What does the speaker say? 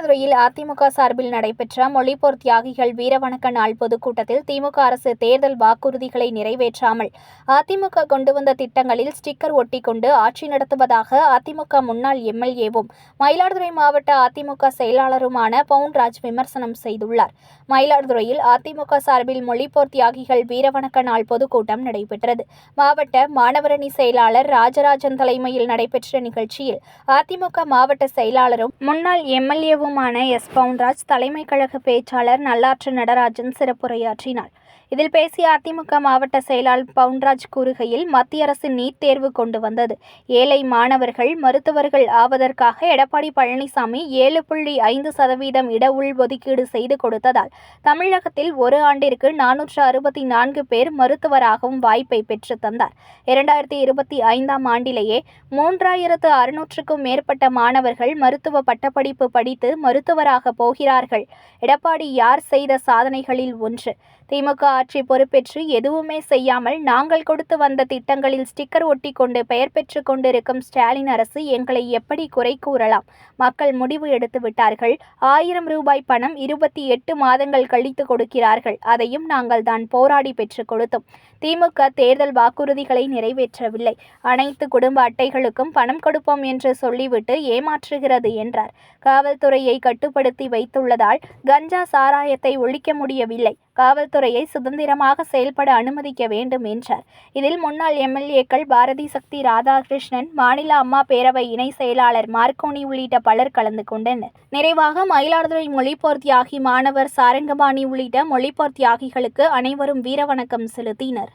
மயிலாடுதுறையில் அதிமுக சார்பில் நடைபெற்ற மொழிப்போர் தியாகிகள் வீரவணக்க நாள் பொதுக்கூட்டத்தில் திமுக அரசு தேர்தல் வாக்குறுதிகளை நிறைவேற்றாமல் அதிமுக கொண்டு வந்த திட்டங்களில் ஸ்டிக்கர் ஒட்டிக்கொண்டு ஆட்சி நடத்துவதாக அதிமுக முன்னாள் எம்எல்ஏவும் மயிலாடுதுறை மாவட்ட அதிமுக செயலாளருமான பவுன்ராஜ் விமர்சனம் செய்துள்ளார். மயிலாடுதுறையில் அதிமுக சார்பில் மொழிப்போர் தியாகிகள் வீரவணக்க நாள் பொதுக்கூட்டம் நடைபெற்றது. மாவட்ட மாணவரணி செயலாளர் ராஜராஜன் தலைமையில் நடைபெற்ற நிகழ்ச்சியில் அதிமுக மாவட்ட செயலாளரும் முன்னாள் எம்எல்ஏவுமான எஸ். பவுன்ராஜ், தலைமை கழக பேச்சாளர் நல்லாற்று நடராஜன் சிறப்புரையாற்றினார். இதில் பேசிய அதிமுக மாவட்ட செயலாளர் பவுன்ராஜ் கூறுகையில், மத்திய அரசு நீட் தேர்வு கொண்டு வந்தது. ஏழை மாணவர்கள் மருத்துவர்கள் ஆவதற்காக எடப்பாடி பழனிசாமி 7.5% இட உள்ஒதுக்கீடு செய்து கொடுத்ததால் தமிழகத்தில் ஒரு ஆண்டிற்கு 464 பேர் மருத்துவராகவும் வாய்ப்பை பெற்று தந்தார். 2025ஆம் ஆண்டிலேயே 3600க்கும் மேற்பட்ட மாணவர்கள் மருத்துவ பட்டப்படிப்பு படித்து மருத்துவராக போகிறார்கள். எடப்பாடி யார் செய்த சாதனைகளில் ஒன்று. திமுக ஆட்சி பொறுப்பேற்று எதுவுமே செய்யாமல் நாங்கள் கொடுத்து வந்த திட்டங்களில் ஸ்டிக்கர் ஒட்டிக்கொண்டு பெயர் பெற்றுக் கொண்டிருக்கும் ஸ்டாலின் அரசு எங்களை எப்படி குறை கூறலாம்? மக்கள் முடிவு எடுத்து விட்டார்கள். 1000 ரூபாய் பணம் 28 மாதங்கள் கழித்து கொடுக்கிறார்கள். அதையும் நாங்கள் தான் போராடி பெற்றுக் கொடுத்தோம். திமுக தேர்தல் வாக்குறுதிகளை நிறைவேற்றவில்லை. அனைத்து குடும்ப அட்டைகளுக்கும் பணம் கொடுப்போம் என்று சொல்லிவிட்டு ஏமாற்றுகிறது என்றார். காவல்துறையை கட்டுப்படுத்தி வைத்துள்ளதால் கஞ்சா சாராயத்தை ஒழிக்க முடியவில்லை. காவல்துறையை சுதந்திரமாக செயல்பட அனுமதிக்க வேண்டும் என்றார். இதில் முன்னாள் எம்எல்ஏக்கள் பாரதி சக்தி ராதாகிருஷ்ணன், மாநில அம்மா பேரவை இணை செயலாளர் மார்க்கோனி உள்ளிட்ட பலர் கலந்து கொண்டனர். நிறைவாக மயிலாடுதுறை மொழிப்போர் தியாகி மாணவர் சாரங்கபாணி உள்ளிட்ட மொழிப்போர் தியாகிகளுக்கு அனைவரும் வீரவணக்கம் செலுத்தினர்.